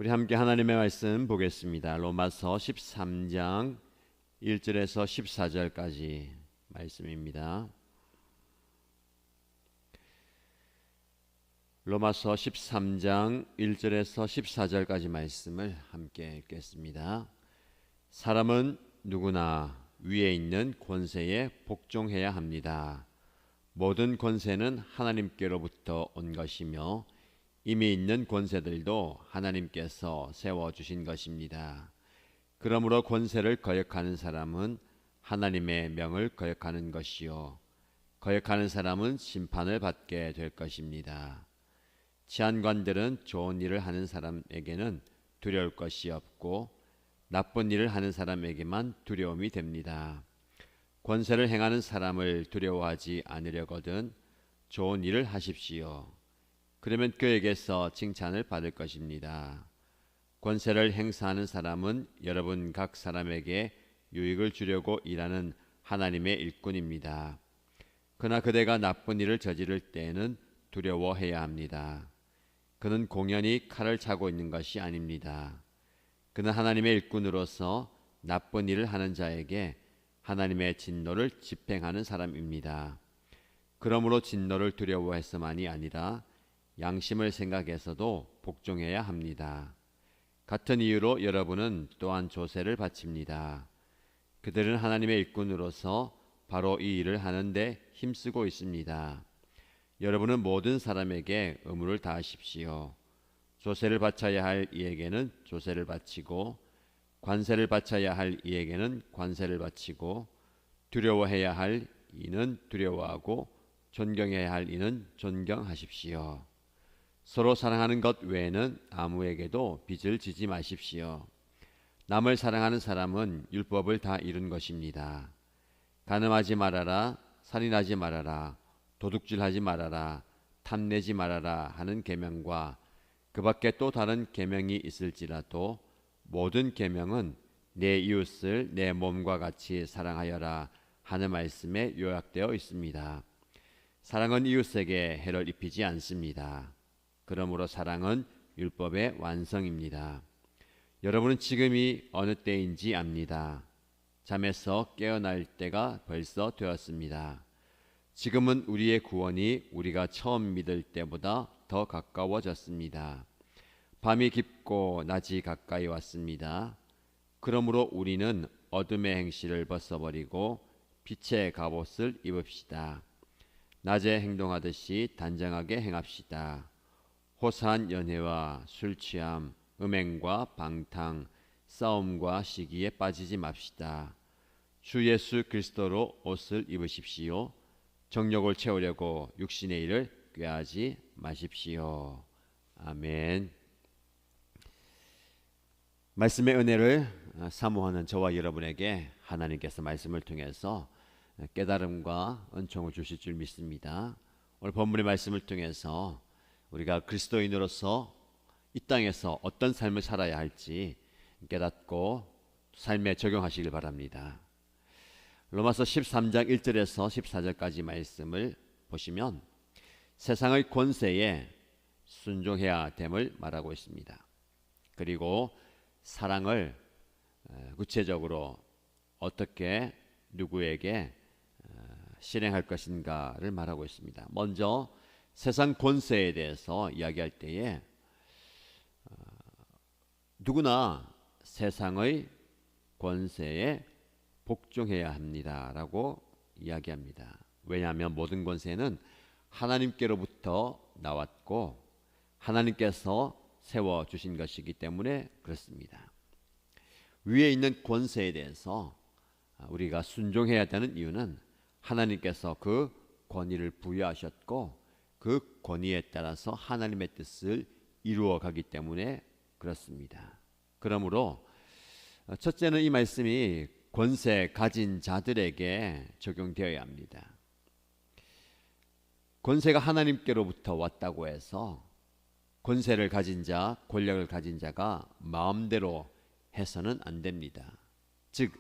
우리 함께 하나님의 말씀 보겠습니다. 로마서 13장 1절에서 14절까지 말씀입니다. 로마서 13장 1절에서 14절까지 말씀을 함께 읽겠습니다. 사람은 누구나 위에 있는 권세에 복종해야 합니다. 모든 권세는 하나님께로부터 온 것이며 이미 있는 권세들도 하나님께서 세워주신 것입니다. 그러므로 권세를 거역하는 사람은 하나님의 명을 거역하는 것이요 거역하는 사람은 심판을 받게 될 것입니다. 치안관들은 좋은 일을 하는 사람에게는 두려울 것이 없고 나쁜 일을 하는 사람에게만 두려움이 됩니다. 권세를 행하는 사람을 두려워하지 않으려거든 좋은 일을 하십시오. 그러면 그에게서 칭찬을 받을 것입니다. 권세를 행사하는 사람은 여러분 각 사람에게 유익을 주려고 일하는 하나님의 일꾼입니다. 그러나 그대가 나쁜 일을 저지를 때에는 두려워해야 합니다. 그는 공연히 칼을 차고 있는 것이 아닙니다. 그는 하나님의 일꾼으로서 나쁜 일을 하는 자에게 하나님의 진노를 집행하는 사람입니다. 그러므로 진노를 두려워해서만이 아니라 양심을 생각해서도 복종해야 합니다. 같은 이유로 여러분은 또한 조세를 바칩니다. 그들은 하나님의 일꾼으로서 바로 이 일을 하는데 힘쓰고 있습니다. 여러분은 모든 사람에게 의무를 다하십시오. 조세를 바쳐야 할 이에게는 조세를 바치고 관세를 바쳐야 할 이에게는 관세를 바치고 두려워해야 할 이는 두려워하고 존경해야 할 이는 존경하십시오. 서로 사랑하는 것 외에는 아무에게도 빚을 지지 마십시오. 남을 사랑하는 사람은 율법을 다 이룬 것입니다. 간음하지 말아라, 살인하지 말아라, 도둑질하지 말아라, 탐내지 말아라 하는 계명과 그 밖에 또 다른 계명이 있을지라도 모든 계명은 내 이웃을 내 몸과 같이 사랑하여라 하는 말씀에 요약되어 있습니다. 사랑은 이웃에게 해를 입히지 않습니다. 그러므로 사랑은 율법의 완성입니다. 여러분은 지금이 어느 때인지 압니다. 잠에서 깨어날 때가 벌써 되었습니다. 지금은 우리의 구원이 우리가 처음 믿을 때보다 더 가까워졌습니다. 밤이 깊고 낮이 가까이 왔습니다. 그러므로 우리는 어둠의 행실을 벗어버리고 빛의 갑옷을 입읍시다. 낮에 행동하듯이 단정하게 행합시다. 호사한 연회와 술취함, 음행과 방탕, 싸움과 시기에 빠지지 맙시다. 주 예수 그리스도로 옷을 입으십시오. 정욕을 채우려고 육신의 일을 꾀하지 마십시오. 아멘. 말씀의 은혜를 사모하는 저와 여러분에게 하나님께서 말씀을 통해서 깨달음과 은총을 주실 줄 믿습니다. 오늘 본문의 말씀을 통해서 우리가 그리스도인으로서 이 땅에서 어떤 삶을 살아야 할지 깨닫고 삶에 적용하시길 바랍니다. 로마서 13장 1절에서 14절까지 말씀을 보시면 세상의 권세에 순종해야 됨을 말하고 있습니다. 그리고 사랑을 구체적으로 어떻게 누구에게 실행할 것인가를 말하고 있습니다. 먼저 세상 권세에 대해서 이야기할 때에 누구나 세상의 권세에 복종해야 합니다라고 이야기합니다. 왜냐하면 모든 권세는 하나님께로부터 나왔고 하나님께서 세워주신 것이기 때문에 그렇습니다. 위에 있는 권세에 대해서 우리가 순종해야 되는 이유는 하나님께서 그 권위를 부여하셨고 그 권위에 따라서 하나님의 뜻을 이루어 가기 때문에 그렇습니다. 그러므로 첫째는 이 말씀이 권세 가진 자들에게 적용되어야 합니다. 권세가 하나님께로부터 왔다고 해서 권세를 가진 자, 권력을 가진 자가 마음대로 해서는 안 됩니다. 즉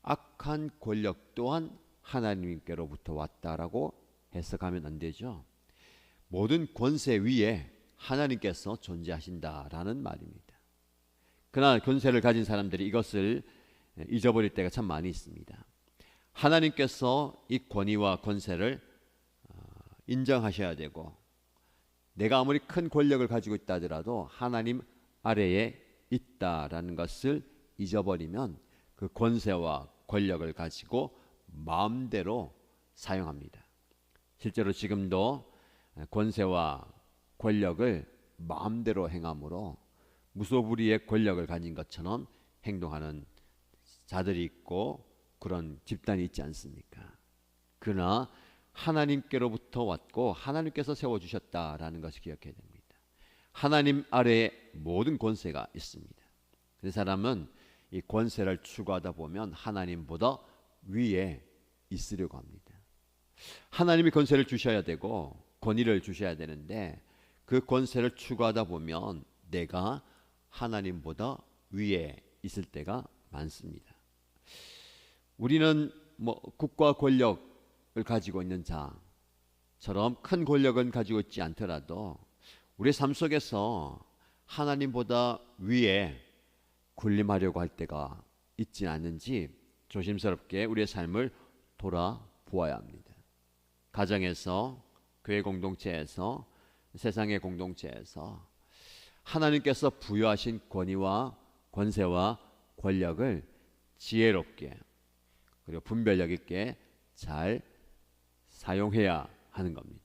악한 권력 또한 하나님께로부터 왔다라고 해석하면 안 되죠. 모든 권세 위에 하나님께서 존재하신다라는 말입니다. 그러나 권세를 가진 사람들이 이것을 잊어버릴 때가 참 많이 있습니다. 하나님께서 이 권위와 권세를 인정하셔야 되고, 내가 아무리 큰 권력을 가지고 있다 하더라도 하나님 아래에 있다라는 것을 잊어버리면 그 권세와 권력을 가지고 마음대로 사용합니다. 실제로 지금도 권세와 권력을 마음대로 행함으로 무소불위의 권력을 가진 것처럼 행동하는 자들이 있고 그런 집단이 있지 않습니까? 그러나 하나님께로부터 왔고 하나님께서 세워주셨다라는 것을 기억해야 됩니다. 하나님 아래에 모든 권세가 있습니다. 그 사람은 이 권세를 추구하다 보면 하나님보다 위에 있으려고 합니다. 하나님이 권세를 주셔야 되고 권위를 주셔야 되는데 그 권세를 추구하다 보면 내가 하나님보다 위에 있을 때가 많습니다. 우리는 국가 권력을 가지고 있는 자처럼 큰 권력은 가지고 있지 않더라도 우리 삶 속에서 하나님보다 위에 군림하려고 할 때가 있지 않는지 조심스럽게 우리의 삶을 돌아보아야 합니다. 가정에서, 교회 공동체에서, 세상의 공동체에서 하나님께서 부여하신 권위와 권세와 권력을 지혜롭게 그리고 분별력 있게 잘 사용해야 하는 겁니다.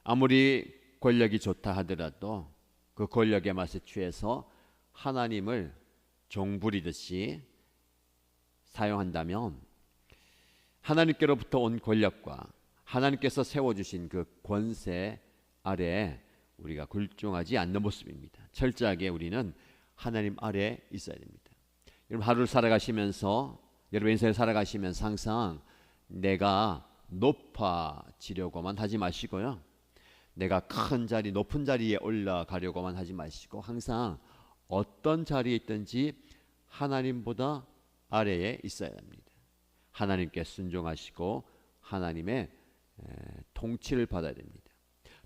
아무리 권력이 좋다 하더라도 그 권력의 맛에 취해서 하나님을 종부리듯이 사용한다면 하나님께로부터 온 권력과 하나님께서 세워주신 그 권세 아래에 우리가 굴종하지 않는 모습입니다. 철저하게 우리는 하나님 아래에 있어야 됩니다. 여러분 하루를 살아가시면서 여러분 인생을 살아가시면서 항상 내가 높아지려고만 하지 마시고요. 내가 큰 자리, 높은 자리에 올라가려고만 하지 마시고 항상 어떤 자리에 있든지 하나님보다 아래에 있어야 합니다. 하나님께 순종하시고 하나님의 통치를 받아야 됩니다.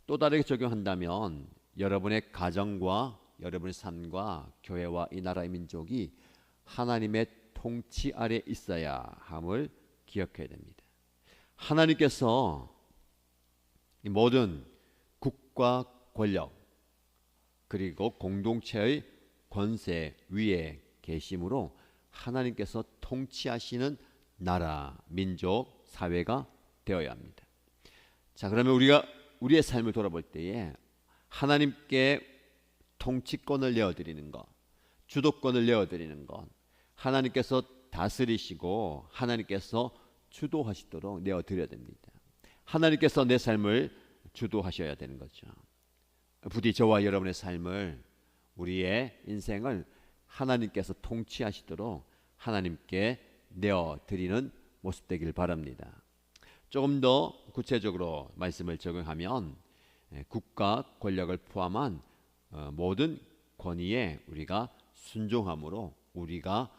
또 다르게 적용한다면 여러분의 가정과 여러분의 삶과 교회와 이 나라의 민족이 하나님의 통치 아래 있어야 함을 기억해야 됩니다. 하나님께서 이 모든 국가 권력 그리고 공동체의 권세 위에 계심으로 하나님께서 통치하시는 나라, 민족, 사회가 되어야 합니다. 자, 그러면 우리가 우리의 삶을 돌아볼 때에 하나님께 통치권을 내어드리는 것, 주도권을 내어드리는 것, 하나님께서 다스리시고 하나님께서 주도하시도록 내어드려야 됩니다. 하나님께서 내 삶을 주도하셔야 되는 거죠. 부디 저와 여러분의 삶을, 우리의 인생을 하나님께서 통치하시도록 하나님께 내어드리는 모습 되길 바랍니다. 조금 더 구체적으로 말씀을 적용하면 국가 권력을 포함한 모든 권위에 우리가 순종함으로 우리가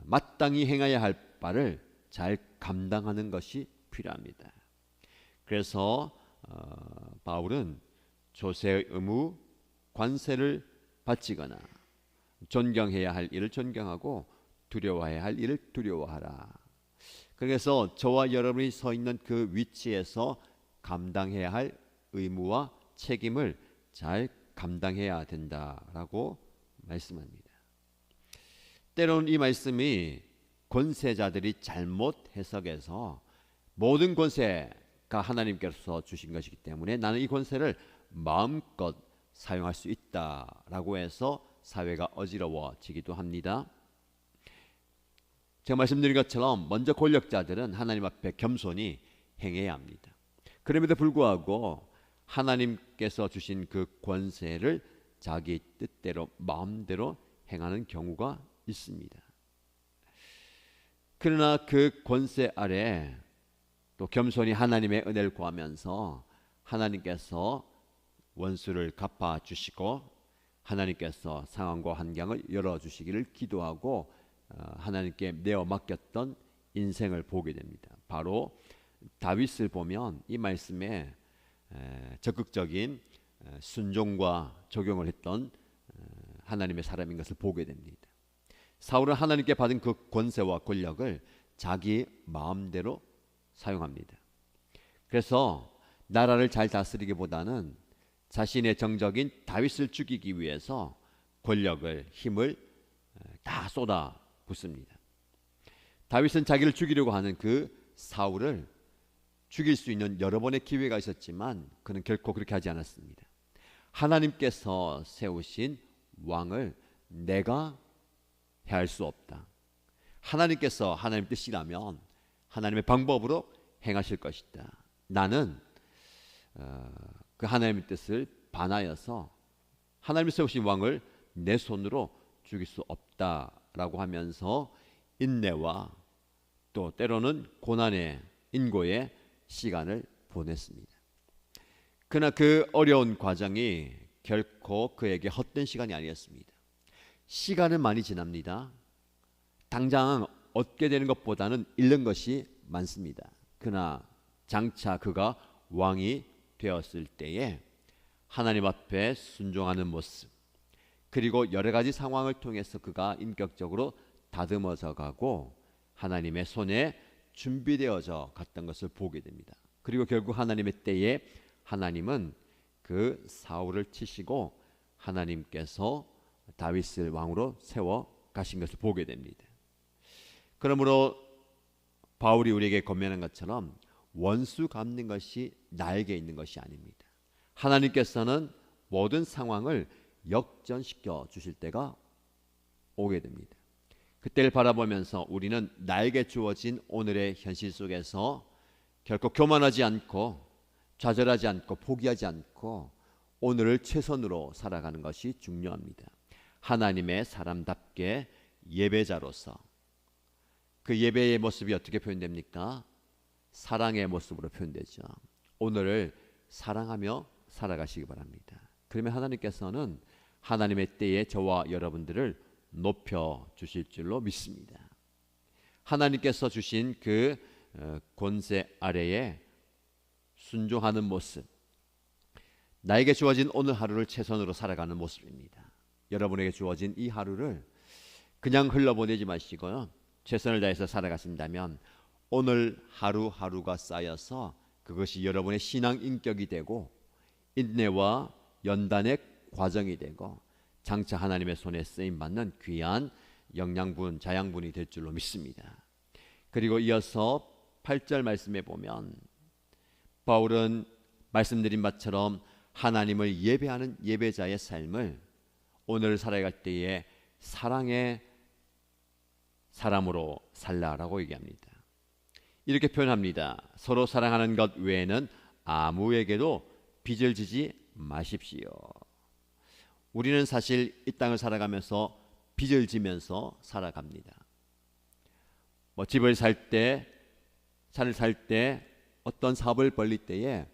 마땅히 행해야 할 바를 잘 감당하는 것이 필요합니다. 그래서 바울은 조세의 의무, 관세를 바치거나 존경해야 할 일을 존경하고 두려워해야 할 일을 두려워하라. 그래서 저와 여러분이 서 있는 그 위치에서 감당해야 할 의무와 책임을 잘 감당해야 된다라고 말씀합니다. 때로는 이 말씀이 권세자들이 잘못 해석해서 모든 권세가 하나님께서 주신 것이기 때문에 나는 이 권세를 마음껏 사용할 수 있다라고 해서 사회가 어지러워지기도 합니다. 제가 말씀드린 것처럼 먼저 권력자들은 하나님 앞에 겸손히 행해야 합니다. 그럼에도 불구하고 하나님께서 주신 그 권세를 자기 뜻대로 마음대로 행하는 경우가 있습니다. 그러나 그 권세 아래 또 겸손히 하나님의 은혜를 구하면서 하나님께서 원수를 갚아주시고 하나님께서 상황과 환경을 열어주시기를 기도하고 하나님께 내어 맡겼던 인생을 보게 됩니다. 바로 다윗을 보면 이 말씀에 적극적인 순종과 적용을 했던 하나님의 사람인 것을 보게 됩니다. 사울은 하나님께 받은 그 권세와 권력을 자기 마음대로 사용합니다. 그래서 나라를 잘 다스리기보다는 자신의 정적인 다윗을 죽이기 위해서 권력을, 힘을 다 쏟아 붓습니다. 다윗은 자기를 죽이려고 하는 그 사울을 죽일 수 있는 여러 번의 기회가 있었지만 그는 결코 그렇게 하지 않았습니다. 하나님께서 세우신 왕을 내가 해할 수 없다. 하나님께서 하나님 뜻이라면 하나님의 방법으로 행하실 것이다. 나는 그 하나님의 뜻을 반하여서 하나님이 세우신 왕을 내 손으로 죽일 수 없다라고 하면서 인내와 또 때로는 고난의 인고의 시간을 보냈습니다. 그러나 그 어려운 과정이 결코 그에게 헛된 시간이 아니었습니다. 시간은 많이 지납니다. 당장 얻게 되는 것보다는 잃는 것이 많습니다. 그러나 장차 그가 왕이 되었을 때에 하나님 앞에 순종하는 모습, 그리고 여러 가지 상황을 통해서 그가 인격적으로 다듬어져 가고 하나님의 손에 준비되어져 갔던 것을 보게 됩니다. 그리고 결국 하나님의 때에 하나님은 그 사울을 치시고 하나님께서 다윗을 왕으로 세워 가신 것을 보게 됩니다. 그러므로 바울이 우리에게 권면한 것처럼 원수 갚는 것이 나에게 있는 것이 아닙니다. 하나님께서는 모든 상황을 역전시켜 주실 때가 오게 됩니다. 그때를 바라보면서 우리는 나에게 주어진 오늘의 현실 속에서 결코 교만하지 않고 좌절하지 않고 포기하지 않고 오늘을 최선으로 살아가는 것이 중요합니다. 하나님의 사람답게 예배자로서 그 예배의 모습이 어떻게 표현됩니까? 사랑의 모습으로 표현되죠. 오늘을 사랑하며 살아가시기 바랍니다. 그러면 하나님께서는 하나님의 때에 저와 여러분들을 높여 주실 줄로 믿습니다. 하나님께서 주신 그 권세 아래에 순종하는 모습, 나에게 주어진 오늘 하루를 최선으로 살아가는 모습입니다. 여러분에게 주어진 이 하루를 그냥 흘러보내지 마시고요, 최선을 다해서 살아가신다면 오늘 하루하루가 쌓여서 그것이 여러분의 신앙 인격이 되고 인내와 연단의 과정이 되고 장차 하나님의 손에 쓰임받는 귀한 영양분, 자양분이 될 줄로 믿습니다. 그리고 이어서 8절 말씀에 보면 바울은 말씀드린 바처럼 하나님을 예배하는 예배자의 삶을 오늘 살아갈 때에 사랑의 사람으로 살라라고 얘기합니다. 이렇게 표현합니다. 서로 사랑하는 것 외에는 아무에게도 빚을 지지 마십시오. 우리는 사실 이 땅을 살아가면서 빚을 지면서 살아갑니다. 집을 살 때, 차를 살 때, 어떤 사업을 벌릴 때에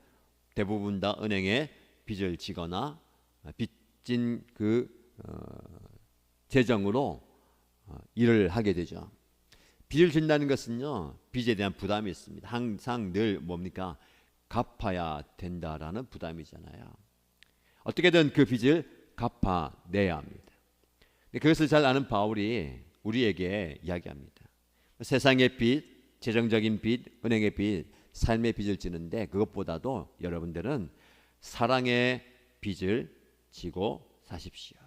대부분 다 은행에 빚을 지거나 빚진 그 재정으로 일을 하게 되죠. 빚을 진다는 것은요, 빚에 대한 부담이 있습니다. 항상 늘 뭡니까? 갚아야 된다라는 부담이잖아요. 어떻게든 그 빚을 갚아내야 합니다. 그것을 잘 아는 바울이 우리에게 이야기합니다. 세상의 빚, 재정적인 빚, 은행의 빚, 삶의 빚을 지는데 그것보다도 여러분들은 사랑의 빚을 지고 사십시오.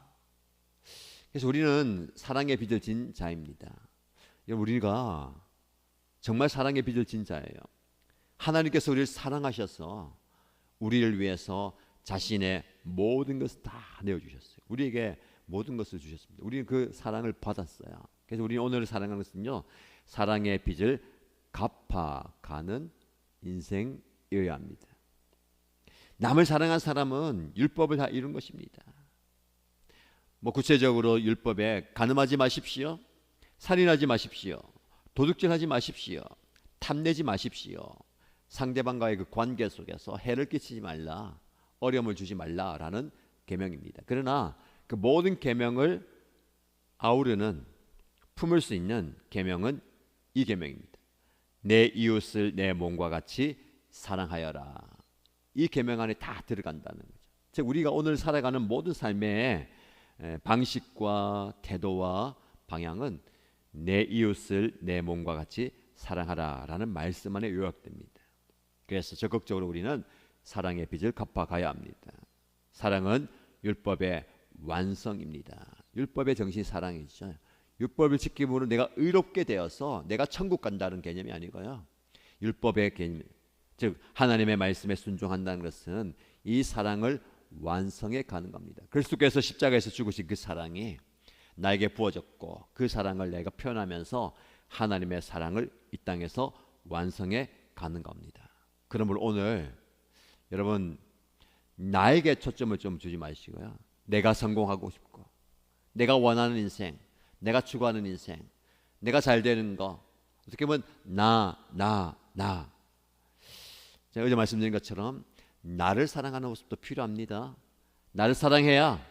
그래서 우리는 사랑의 빚을 진 자입니다. 우리가 정말 사랑의 빚을 진 자예요. 하나님께서 우리를 사랑하셔서 우리를 위해서 자신의 모든 것을 다 내어주셨어요. 우리에게 모든 것을 주셨습니다. 우리는 그 사랑을 받았어요. 그래서 우리는 오늘 사랑하는 것은요, 사랑의 빚을 갚아가는 인생이어야 합니다. 남을 사랑한 사람은 율법을 다 이룬 것입니다. 구체적으로 율법에 간음하지 마십시오, 살인하지 마십시오, 도둑질하지 마십시오, 탐내지 마십시오, 상대방과의 그 관계 속에서 해를 끼치지 말라, 어려움을 주지 말라라는 계명입니다. 그러나 그 모든 계명을 아우르는, 품을 수 있는 계명은 이 계명입니다. 내 이웃을 내 몸과 같이 사랑하여라. 이 계명 안에 다 들어간다는 거죠. 즉 우리가 오늘 살아가는 모든 삶에 방식과 태도와 방향은 내 이웃을 내 몸과 같이 사랑하라라는 말씀 안에 요약됩니다. 그래서 적극적으로 우리는 사랑의 빚을 갚아가야 합니다. 사랑은 율법의 완성입니다. 율법의 정신이 사랑이죠. 율법을 지킴으로 내가 의롭게 되어서 내가 천국 간다는 개념이 아니고요. 율법의 개념, 즉 하나님의 말씀에 순종한다는 것은 이 사랑을 완성해 가는 겁니다. 그리스도께서 십자가에서 죽으신 그 사랑이 나에게 부어졌고 그 사랑을 내가 표현하면서 하나님의 사랑을 이 땅에서 완성해 가는 겁니다. 그러므로 오늘 여러분 나에게 초점을 좀 주지 마시고요. 내가 성공하고 싶고 내가 원하는 인생, 내가 추구하는 인생, 내가 잘 되는 거, 어떻게 보면 나. 제가 어제 말씀드린 것처럼 나를 사랑하는 모습도 필요합니다. 나를 사랑해야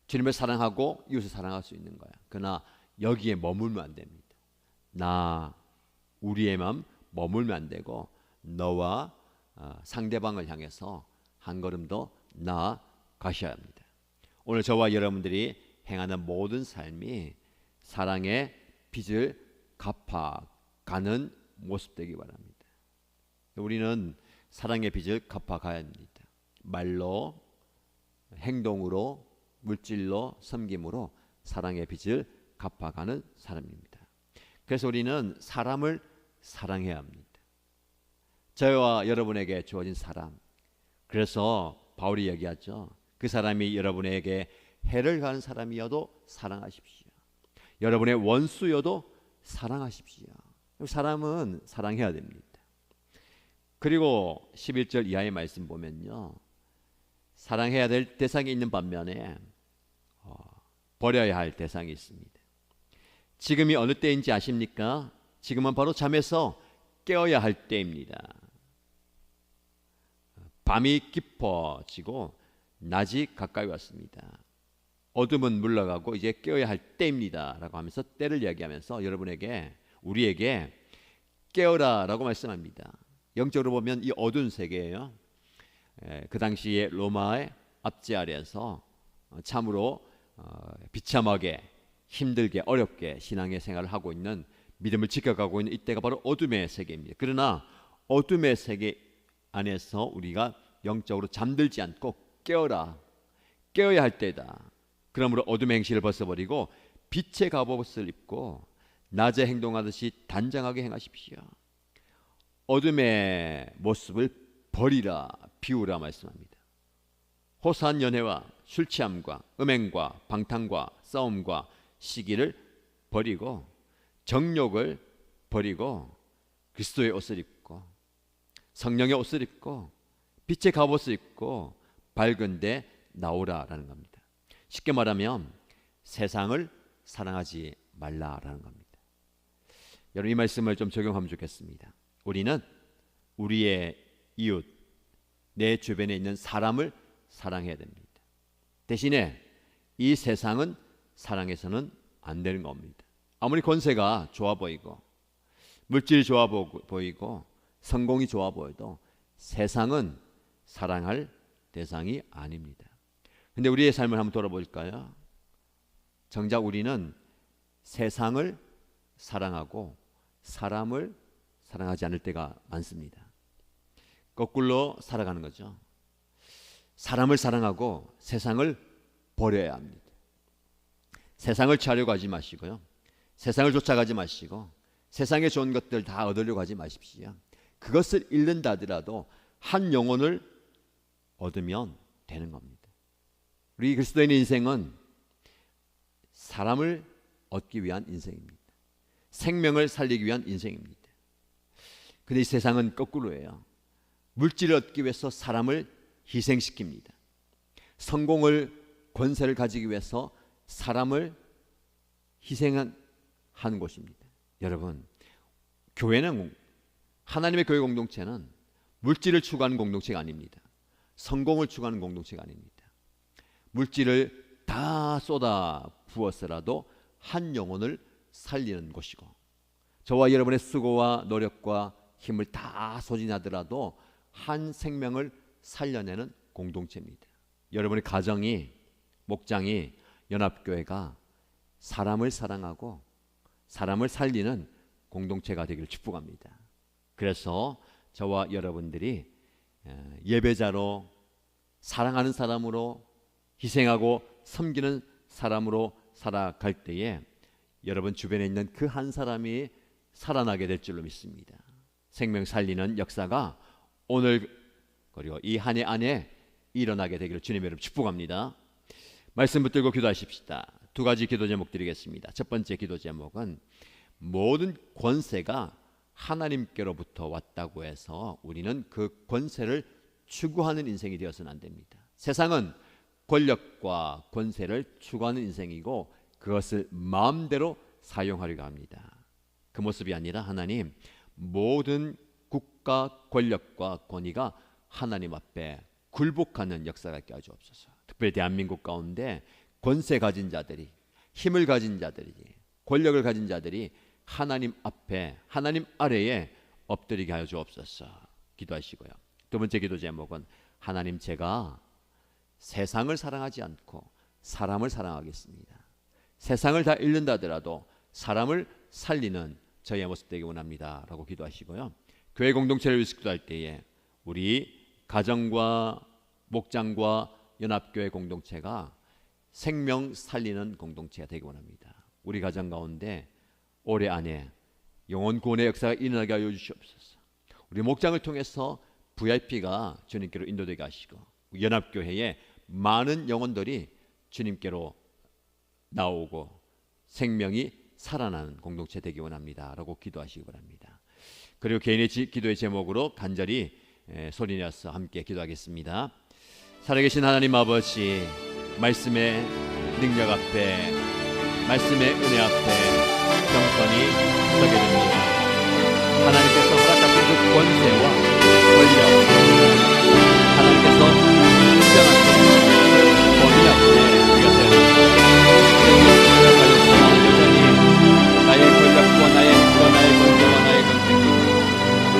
주님을 사랑하고 이웃을 사랑할 수 있는 거야. 그러나 여기에 머물면 안 됩니다. 우리의 마음 머물면 안 되고 너와 상대방을 향해서 한 걸음 더 나아가셔야 합니다. 오늘 저와 여러분들이 행하는 모든 삶이 사랑의 빚을 갚아가는 모습 되기 바랍니다. 우리는 사랑의 빚을 갚아가야 합니다. 말로, 행동으로, 물질로, 섬김으로 사랑의 빚을 갚아가는 사람입니다. 그래서 우리는 사람을 사랑해야 합니다. 저와 여러분에게 주어진 사람, 그래서 바울이 얘기하죠. 그 사람이 여러분에게 해를 가는 사람이어도 사랑하십시오. 여러분의 원수여도 사랑하십시오. 사람은 사랑해야 됩니다. 그리고 11절 이하의 말씀 보면요, 사랑해야 될 대상이 있는 반면에 버려야 할 대상이 있습니다. 지금이 어느 때인지 아십니까? 지금은 바로 잠에서 깨어야 할 때입니다. 밤이 깊어지고 낮이 가까이 왔습니다. 어둠은 물러가고 이제 깨어야 할 때입니다 라고 하면서 때를 이야기하면서 여러분에게, 우리에게 깨어라 라고 말씀합니다. 영적으로 보면 이 어두운 세계예요. 그 당시에 로마의 압제 아래에서 참으로 비참하게 힘들게 어렵게 신앙의 생활을 하고 있는, 믿음을 지켜가고 있는 이때가 바로 어둠의 세계입니다. 그러나 어둠의 세계 안에서 우리가 영적으로 잠들지 않고 깨어야 할 때다. 그러므로 어둠의 행실을 벗어버리고 빛의 갑옷을 입고 낮에 행동하듯이 단정하게 행하십시오. 어둠의 모습을 버리라, 비우라 말씀합니다. 호사한 연애와 술 취함과 음행과 방탕과 싸움과 시기를 버리고 정욕을 버리고 그리스도의 옷을 입고 성령의 옷을 입고 빛의 갑옷을 입고 밝은 데 나오라라는 겁니다. 쉽게 말하면 세상을 사랑하지 말라라는 겁니다. 여러분 이 말씀을 좀 적용하면 좋겠습니다. 우리는 우리의 이웃, 내 주변에 있는 사람을 사랑해야 됩니다. 대신에 이 세상은 사랑해서는 안 되는 겁니다. 아무리 권세가 좋아 보이고 물질이 좋아 보이고 성공이 좋아 보여도 세상은 사랑할 대상이 아닙니다. 근데 우리의 삶을 한번 돌아볼까요? 정작 우리는 세상을 사랑하고 사람을 사랑하지 않을 때가 많습니다. 거꾸로 살아가는 거죠. 사람을 사랑하고 세상을 버려야 합니다. 세상을 취하려고 하지 마시고요. 세상을 쫓아가지 마시고 세상에 좋은 것들 다 얻으려고 하지 마십시오. 그것을 잃는다 하더라도 한 영혼을 얻으면 되는 겁니다. 우리 그리스도인의 인생은 사람을 얻기 위한 인생입니다. 생명을 살리기 위한 인생입니다. 근데 이 세상은 거꾸로예요. 물질을 얻기 위해서 사람을 희생시킵니다. 성공을, 권세를 가지기 위해서 사람을 희생하는 곳입니다. 여러분, 교회는, 하나님의 교회 공동체는 물질을 추구하는 공동체가 아닙니다. 성공을 추구하는 공동체가 아닙니다. 물질을 다 쏟아 부어서라도 한 영혼을 살리는 곳이고, 저와 여러분의 수고와 노력과 힘을 다 소진하더라도 한 생명을 살려내는 공동체입니다. 여러분의 가정이 목장이 연합교회가 사람을 사랑하고 사람을 살리는 공동체가 되기를 축복합니다. 그래서 저와 여러분들이 예배자로 사랑하는 사람으로 희생하고 섬기는 사람으로 살아갈 때에 여러분 주변에 있는 그 한 사람이 살아나게 될 줄로 믿습니다. 생명 살리는 역사가 오늘 그리고 이 한 해 안에 일어나게 되기를 주님 여러분 축복합니다. 말씀 붙들고 기도하십시다. 두 가지 기도 제목 드리겠습니다. 첫 번째 기도 제목은 모든 권세가 하나님께로부터 왔다고 해서 우리는 그 권세를 추구하는 인생이 되어서는 안 됩니다. 세상은 권력과 권세를 추구하는 인생이고 그것을 마음대로 사용하려고 합니다. 그 모습이 아니라 하나님, 모든 국가 권력과 권위가 하나님 앞에 굴복하는 역사가 있게 하시옵소서. 특별히 대한민국 가운데 권세 가진 자들이, 힘을 가진 자들이, 권력을 가진 자들이 하나님 앞에, 하나님 아래에 엎드리게 하여 주옵소서. 기도하시고요. 두 번째 기도 제목은 하나님, 제가 세상을 사랑하지 않고 사람을 사랑하겠습니다. 세상을 다 잃는다 하더라도 사람을 살리는 저의 모습 되기 원합니다 라고 기도하시고요. 교회 공동체를 위해서 기도할 때에 우리 가정과 목장과 연합교회 공동체가 생명 살리는 공동체가 되기 원합니다. 우리 가정 가운데 올해 안에 영혼 구원의 역사가 일어나게 하여 주시옵소서. 우리 목장을 통해서 VIP가 주님께로 인도되게 하시고 연합교회에 많은 영혼들이 주님께로 나오고 생명이 살아나는 공동체 되기 원합니다 라고 기도하시기 바랍니다. 그리고 개인의 기도의 제목으로 간절히 소리내어서 함께 기도하겠습니다. 살아계신 하나님 아버지, 말씀의 능력 앞에, 말씀의 은혜 앞에 겸손히 서게 됩니다. 하나님께서 허락하신 그 권세와 권력, 하나님께서 인정하신 그 권위 앞에 우리가 여전히 나의 권력과 나의 힘과 나의 권세와 나의 권세,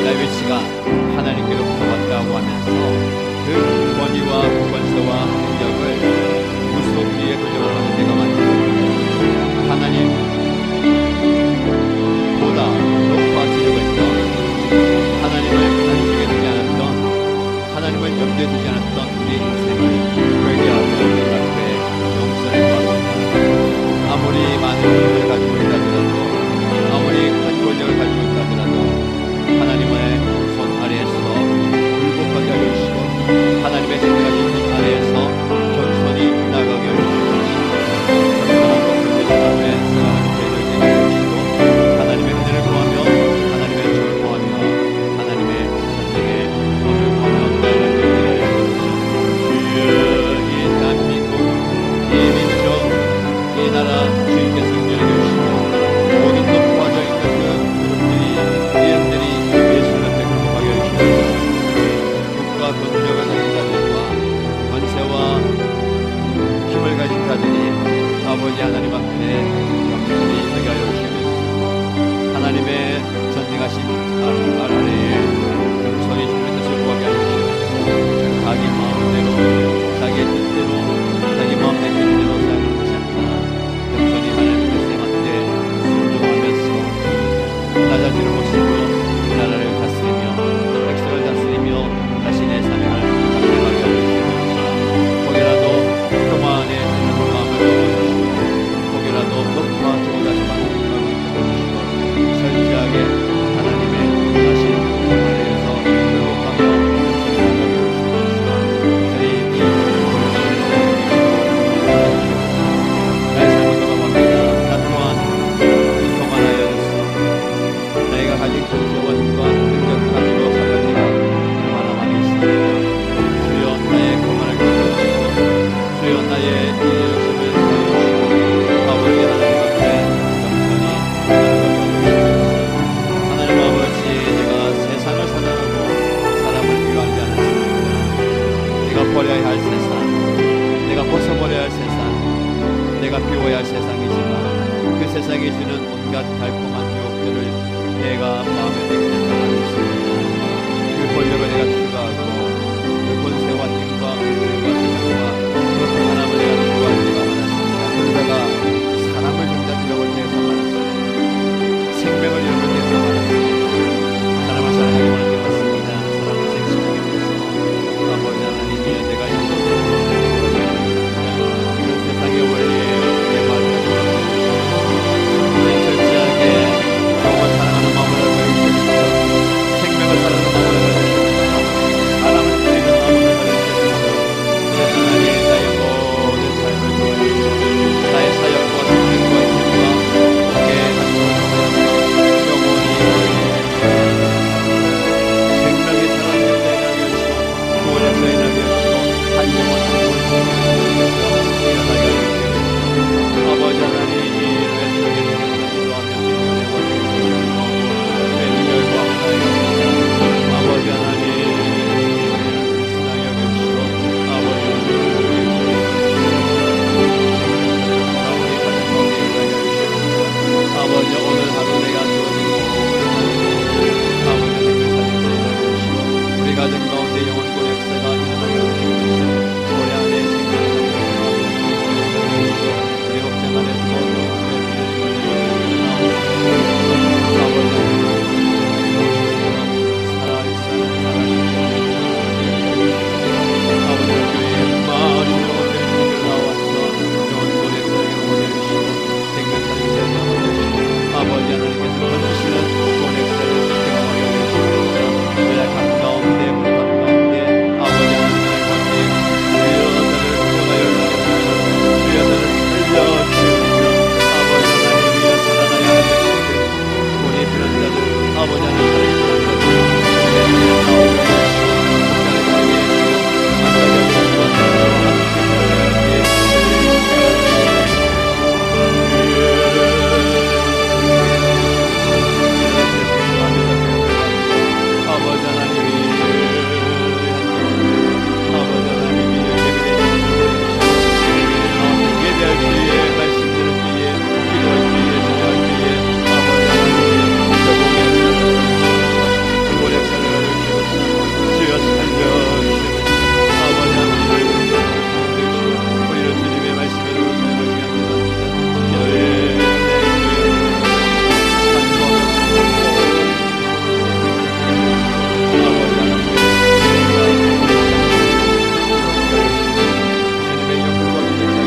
나의 위치가 하나님께로부터 왔다고 하면서 그 권위와 권세와 능력을 무수의 권력을 받는 데가 많습니다. 하나님 보다 높아지려고 했던, 하나님을 안중에 두지 않았던, 하나님을 염두에 두지 않았던 우리의 인생을 회개하고 주님 앞에 용서를 구합니다. 아무리 많은 힘을 가지고 있다 하더라도, 아무리 큰 권력을 가지고 있다 하더라도 하나님의 손 아래에서 굴복하게 하여 주시고 하나님의 선택하신 손 아래에서 겸손히 나가게 하여 주시고 겸손한 것을 앞에 살아가는 죄를 지게 하시고 하나님의 은혜를 구하며 하나님의 정을 구하며 하나님의 선택의 손을 구하며 나아가게 하여 주시옵소서. 이 대한민국, 이 민족, 이 나라 주님께서 인도해 주시고 모든 높아져 있는 그 이름들이 예수님 앞에 굴복하게 하여 주시옵소서. 국가 권력을 가진 자들과 권세와 힘을 가진 자들이 아버지 하나님 앞에 겸손히 서게 하여 주시옵소서. 하나님의 전능하신 말 아래에 겸손히 주님의 뜻을 구하게 하여 주시옵소서. 자기 마음대로, 자기의 뜻대로, 자기 마음의 뜻대로 살는 것이 아니라 겸손히 하나님의 뜻에 맞게 순종하면서 나 자신을 모시고 나라를 다스리며 백성을 다스리며 자신의 사명을 감당하게 하여 주시옵소서. 혹여라도 교만에 드는 마음을 넘어주시고 혹여라도 높아지고 다시 만드는 마음을 넘어주시고 철저하게 하나님의 하신 아래에서 회복하며 전진하게 주시옵소서. 저희 이 나의 삶을 돌아봅니다. 나 또한 교만하여서 내가 가진 권세와 힘과 능력을 가지고 살아갈 때가 얼마나 많이 있습니까? 주여 나의 교만을 꺾어주시고 주여 나의 이 욕심을 내어주시고 아버지 하나님 앞에 겸손히 나아가게 하시옵소서. 하나님 아버지, 내가 세상을 사랑하고 사람을 미워하지 않았습니다. 내가 버려야 할 세상, 내가 벗어버려야 할 세상, 내가 비워야 할 세상이지만 그 세상이 주는 온갖 달콤한 유혹들을 내가 마음에 내게 생각하고 있습니다. 그 권력을 내가